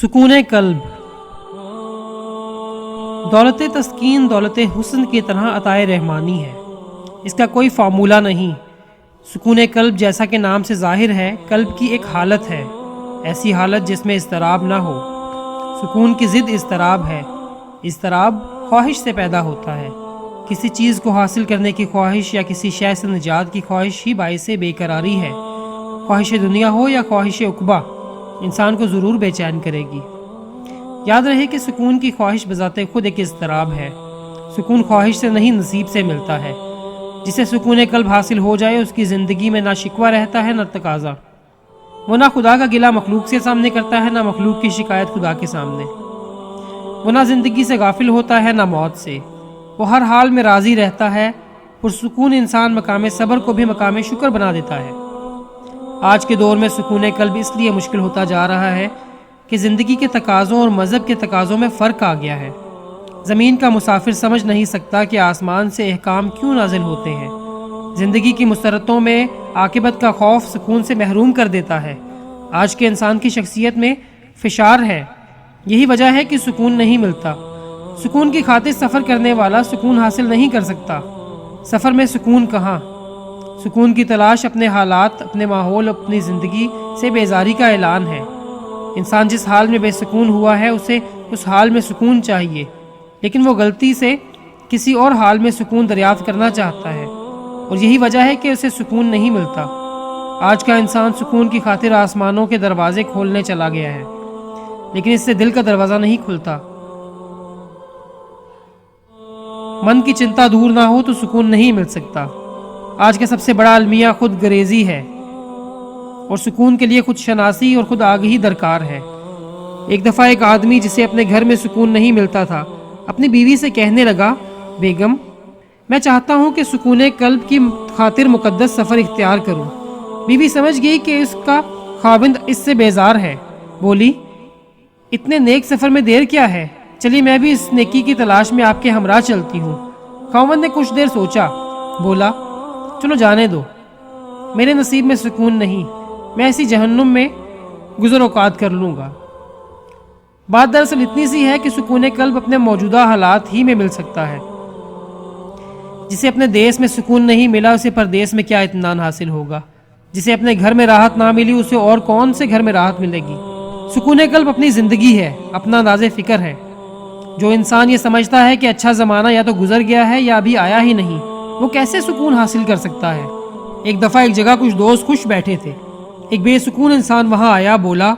سکون قلب دولت تسکین دولت حسن کی طرح عطائے رحمانی ہے، اس کا کوئی فارمولہ نہیں۔ سکون قلب جیسا کہ نام سے ظاہر ہے، قلب کی ایک حالت ہے، ایسی حالت جس میں اضطراب نہ ہو۔ سکون کی ضد اضطراب ہے، اضطراب خواہش سے پیدا ہوتا ہے۔ کسی چیز کو حاصل کرنے کی خواہش یا کسی شے سے نجات کی خواہش ہی باعث بے قراری ہے۔ خواہش دنیا ہو یا خواہش عقبہ، انسان کو ضرور بے چین کرے گی۔ یاد رہے کہ سکون کی خواہش بذات خود ایک اضطراب ہے۔ سکون خواہش سے نہیں، نصیب سے ملتا ہے۔ جسے سکون قلب حاصل ہو جائے، اس کی زندگی میں نہ شکوہ رہتا ہے نہ تقاضا۔ وہ نہ خدا کا گلہ مخلوق کے سامنے کرتا ہے، نہ مخلوق کی شکایت خدا کے سامنے۔ وہ نہ زندگی سے غافل ہوتا ہے نہ موت سے۔ وہ ہر حال میں راضی رہتا ہے۔ پرسکون انسان مقام صبر کو بھی مقام شکر بنا دیتا ہے۔ آج کے دور میں سکون قلب اس لیے مشکل ہوتا جا رہا ہے کہ زندگی کے تقاضوں اور مذہب کے تقاضوں میں فرق آ گیا ہے۔ زمین کا مسافر سمجھ نہیں سکتا کہ آسمان سے احکام کیوں نازل ہوتے ہیں۔ زندگی کی مسرتوں میں عاقبت کا خوف سکون سے محروم کر دیتا ہے۔ آج کے انسان کی شخصیت میں فشار ہے، یہی وجہ ہے کہ سکون نہیں ملتا۔ سکون کی خاطر سفر کرنے والا سکون حاصل نہیں کر سکتا۔ سفر میں سکون کہاں؟ سکون کی تلاش اپنے حالات، اپنے ماحول، اپنی زندگی سے بیزاری کا اعلان ہے۔ انسان جس حال میں بے سکون ہوا ہے، اسے اس حال میں سکون چاہیے، لیکن وہ غلطی سے کسی اور حال میں سکون دریافت کرنا چاہتا ہے، اور یہی وجہ ہے کہ اسے سکون نہیں ملتا۔ آج کا انسان سکون کی خاطر آسمانوں کے دروازے کھولنے چلا گیا ہے، لیکن اس سے دل کا دروازہ نہیں کھلتا۔ من کی چنتا دور نہ ہو تو سکون نہیں مل سکتا۔ آج کا سب سے بڑا المیہ خود گریزی ہے، اور سکون کے لیے خود شناسی اور خود آگہی درکار ہے۔ ایک دفعہ ایک آدمی جسے اپنے گھر میں سکون نہیں ملتا تھا، اپنی بیوی سے کہنے لگا، بیگم، میں چاہتا ہوں کہ سکون قلب کی خاطر مقدس سفر اختیار کروں۔ بیوی سمجھ گئی کہ اس کا خاوند اس سے بیزار ہے، بولی، اتنے نیک سفر میں دیر کیا ہے؟ چلیے میں بھی اس نیکی کی تلاش میں آپ کے ہمراہ چلتی ہوں۔ خاوند نے کچھ دیر سوچا، بولا، چلو جانے دو، میرے نصیب میں سکون نہیں، میں اسی جہنم میں گزر اوقات کر لوں گا۔ بات دراصل اتنی سی ہے کہ سکون قلب اپنے موجودہ حالات ہی میں مل سکتا ہے۔ جسے اپنے دیس میں سکون نہیں ملا، اسے پردیس میں کیا اطمینان حاصل ہوگا؟ جسے اپنے گھر میں راحت نہ ملی، اسے اور کون سے گھر میں راحت ملے گی؟ سکون قلب اپنی زندگی ہے، اپنا انداز فکر ہے۔ جو انسان یہ سمجھتا ہے کہ اچھا زمانہ یا تو گزر گیا ہے یا ابھی آیا ہی نہیں، وہ کیسے سکون حاصل کر سکتا ہے؟ ایک دفعہ ایک جگہ کچھ دوست خوش بیٹھے تھے۔ ایک بے سکون انسان وہاں آیا، بولا،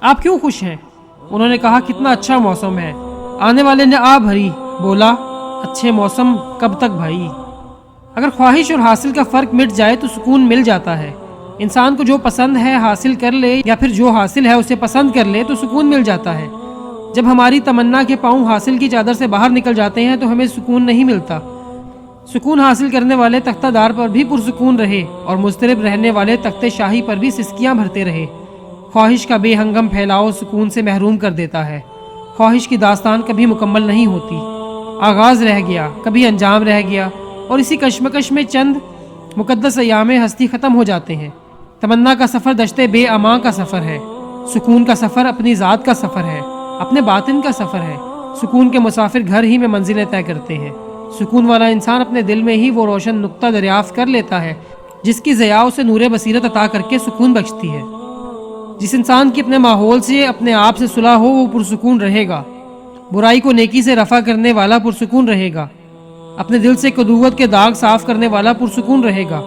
آپ کیوں خوش ہیں؟ انہوں نے کہا، کتنا اچھا موسم ہے۔ آنے والے نے آ بھری، بولا، اچھے موسم کب تک بھائی؟ اگر خواہش اور حاصل کا فرق مٹ جائے تو سکون مل جاتا ہے۔ انسان کو جو پسند ہے حاصل کر لے، یا پھر جو حاصل ہے اسے پسند کر لے تو سکون مل جاتا ہے۔ جب ہماری تمنا کے پاؤں حاصل کی چادر سے باہر نکل جاتے ہیں تو ہمیں سکون نہیں ملتا۔ سکون حاصل کرنے والے تختہ دار پر بھی پرسکون رہے، اور مضطرب رہنے والے تخت شاہی پر بھی سسکیاں بھرتے رہے۔ خواہش کا بے ہنگم پھیلاؤ سکون سے محروم کر دیتا ہے۔ خواہش کی داستان کبھی مکمل نہیں ہوتی، آغاز رہ گیا، کبھی انجام رہ گیا، اور اسی کشمکش میں چند مقدس ایام ہستی ختم ہو جاتے ہیں۔ تمنا کا سفر دشتے بے امان کا سفر ہے۔ سکون کا سفر اپنی ذات کا سفر ہے، اپنے باطن کا سفر ہے۔ سکون کے مسافر گھر ہی میں منزلیں طے کرتے ہیں۔ سکون والا انسان اپنے دل میں ہی وہ روشن نقطہ دریافت کر لیتا ہے جس کی ضیاء اسے نور بصیرت عطا کر کے سکون بخشتی ہے۔ جس انسان کی اپنے ماحول سے، اپنے آپ سے صلح ہو، وہ پرسکون رہے گا۔ برائی کو نیکی سے رفع کرنے والا پرسکون رہے گا۔ اپنے دل سے قدوت کے داغ صاف کرنے والا پرسکون رہے گا۔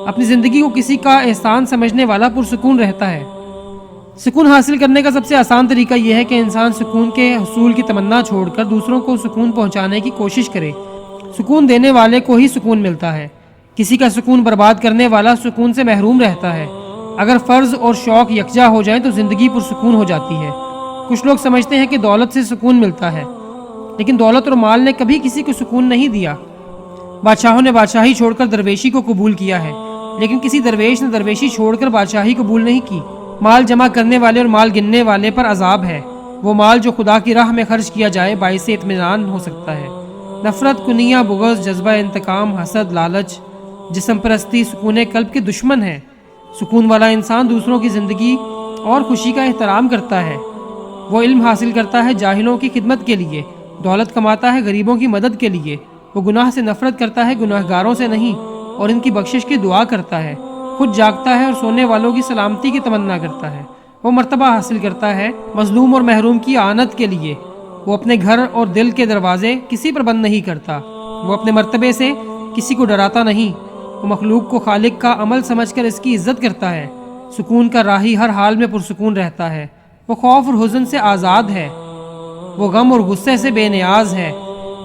اپنی زندگی کو کسی کا احسان سمجھنے والا پرسکون رہتا ہے۔ سکون حاصل کرنے کا سب سے آسان طریقہ یہ ہے کہ انسان سکون کے حصول کی تمنا چھوڑ کر دوسروں کو سکون پہنچانے کی کوشش کرے۔ سکون دینے والے کو ہی سکون ملتا ہے۔ کسی کا سکون برباد کرنے والا سکون سے محروم رہتا ہے۔ اگر فرض اور شوق یکجا ہو جائیں تو زندگی پرسکون ہو جاتی ہے۔ کچھ لوگ سمجھتے ہیں کہ دولت سے سکون ملتا ہے، لیکن دولت اور مال نے کبھی کسی کو سکون نہیں دیا۔ بادشاہوں نے بادشاہی چھوڑ کر درویشی کو قبول کیا ہے، لیکن کسی درویش نے درویشی چھوڑ کر بادشاہی قبول نہیں کی۔ مال جمع کرنے والے اور مال گننے والے پر عذاب ہے۔ وہ مال جو خدا کی راہ میں خرچ کیا جائے باعث اطمینان ہو سکتا ہے۔ نفرت، کنیہ، بغض، جذبہ انتقام، حسد، لالچ، جسم پرستی سکون قلب کے دشمن ہے۔ سکون والا انسان دوسروں کی زندگی اور خوشی کا احترام کرتا ہے۔ وہ علم حاصل کرتا ہے جاہلوں کی خدمت کے لیے، دولت کماتا ہے غریبوں کی مدد کے لیے، وہ گناہ سے نفرت کرتا ہے گناہگاروں سے نہیں، اور ان کی بخشش کی دعا کرتا ہے، خود جاگتا ہے اور سونے والوں کی سلامتی کی تمنا کرتا ہے، وہ مرتبہ حاصل کرتا ہے مظلوم اور محروم کی اعانت کے لیے، وہ اپنے گھر اور دل کے دروازے کسی پر بند نہیں کرتا، وہ اپنے مرتبے سے کسی کو ڈراتا نہیں، وہ مخلوق کو خالق کا عمل سمجھ کر اس کی عزت کرتا ہے، سکون کا راہی ہر حال میں پرسکون رہتا ہے، وہ خوف اور حزن سے آزاد ہے، وہ غم اور غصے سے بے نیاز ہے،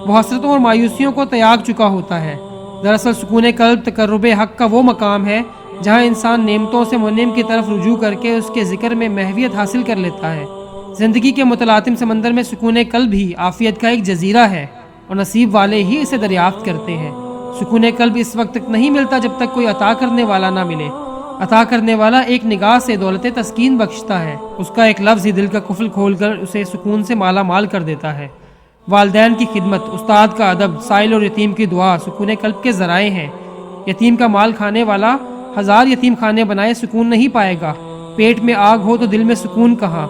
وہ حسرتوں اور مایوسیوں کو تیاگ چکا ہوتا ہے۔ دراصل سکون قلب تقرب حق کا وہ مقام ہے جہاں انسان نعمتوں سے منعم کی طرف رجوع کر کے اس کے ذکر میں محویت حاصل کر لیتا ہے۔ زندگی کے متلاطم سمندر میں سکون قلب ہی عافیت کا ایک جزیرہ ہے، اور نصیب والے ہی اسے دریافت کرتے ہیں۔ سکون قلب اس وقت تک نہیں ملتا جب تک کوئی عطا کرنے والا نہ ملے۔ عطا کرنے والا ایک نگاہ سے دولت تسکین بخشتا ہے، اس کا ایک لفظ ہی دل کا قفل کھول کر اسے سکون سے مالا مال کر دیتا ہے۔ والدین کی خدمت، استاد کا ادب، سائل اور یتیم کی دعا سکون قلب کے ذرائع ہیں۔ یتیم کا مال کھانے والا 1000 یتیم خانے بنائے سکون نہیں پائے گا۔ پیٹ میں آگ ہو تو دل میں سکون کہاں؟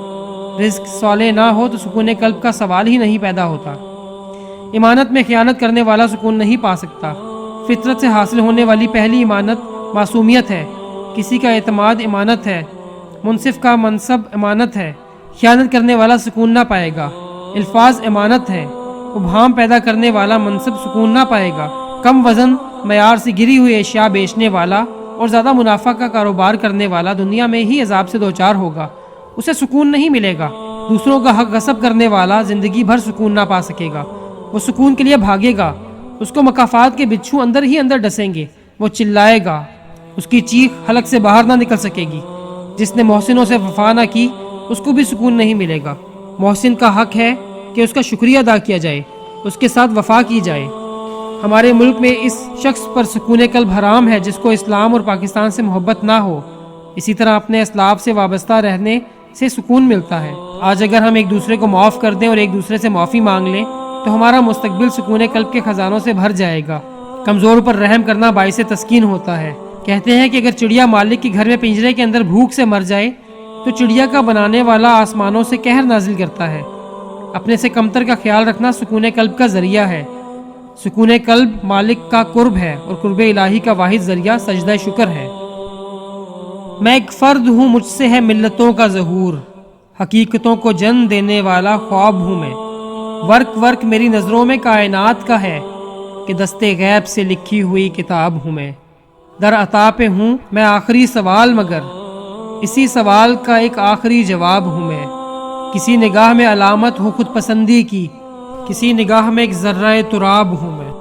رزق صالح نہ ہو تو سکون قلب کا سوال ہی نہیں پیدا ہوتا۔ امانت میں خیانت کرنے والا سکون نہیں پا سکتا۔ فطرت سے حاصل ہونے والی پہلی امانت معصومیت ہے، کسی کا اعتماد امانت ہے، منصف کا منصب امانت ہے۔ خیانت کرنے والا سکون نہ پائے گا۔ الفاظ امانت ہے، ابہام پیدا کرنے والا منصب سکون نہ پائے گا۔ کم وزن معیار سے گری ہوئی اشیاء بیچنے والا اور زیادہ منافع کا کاروبار کرنے والا دنیا میں ہی عذاب سے دوچار ہوگا، اسے سکون نہیں ملے گا۔ دوسروں کا حق غصب کرنے والا زندگی بھر سکون نہ پا سکے گا، وہ سکون کے لیے بھاگے گا، اس کو مکافات کے بچھو اندر ہی اندر ڈسیں گے، وہ چلائے گا، اس کی چیخ حلق سے باہر نہ نکل سکے گی۔ جس نے محسنوں سے وفا نہ کی اس کو بھی سکون نہیں ملے گا۔ محسن کا حق ہے کہ اس کا شکریہ ادا کیا جائے، اس کے ساتھ وفا کی جائے۔ ہمارے ملک میں اس شخص پر سکون قلب حرام ہے جس کو اسلام اور پاکستان سے محبت نہ ہو۔ اسی طرح اپنے اسلاف سے وابستہ رہنے سے سکون ملتا ہے۔ آج اگر ہم ایک دوسرے کو معاف کر دیں اور ایک دوسرے سے معافی مانگ لیں تو ہمارا مستقبل سکون قلب کے خزانوں سے بھر جائے گا۔ کمزور پر رحم کرنا باعث تسکین ہوتا ہے۔ کہتے ہیں کہ اگر چڑیا مالک کے گھر میں پنجرے کے اندر بھوک سے مر جائے تو چڑیا کا بنانے والا آسمانوں سے قہر نازل کرتا ہے۔ اپنے سے کمتر کا خیال رکھنا سکون قلب کا ذریعہ ہے۔ سکون قلب مالک کا قرب ہے اور قرب الہی کا واحد ذریعہ سجدہ شکر ہے۔ میں ایک فرد ہوں، مجھ سے ہے ملتوں کا ظہور، حقیقتوں کو جن دینے والا خواب ہوں میں۔ ورق ورق میری نظروں میں کائنات کا ہے کہ دستے غیب سے لکھی ہوئی کتاب ہوں میں۔ در عطا پہ ہوں میں آخری سوال، مگر اسی سوال کا ایک آخری جواب ہوں میں۔ کسی نگاہ میں علامت ہو خود پسندی کی، کسی نگاہ میں ایک ذرہ تراب ہوں میں۔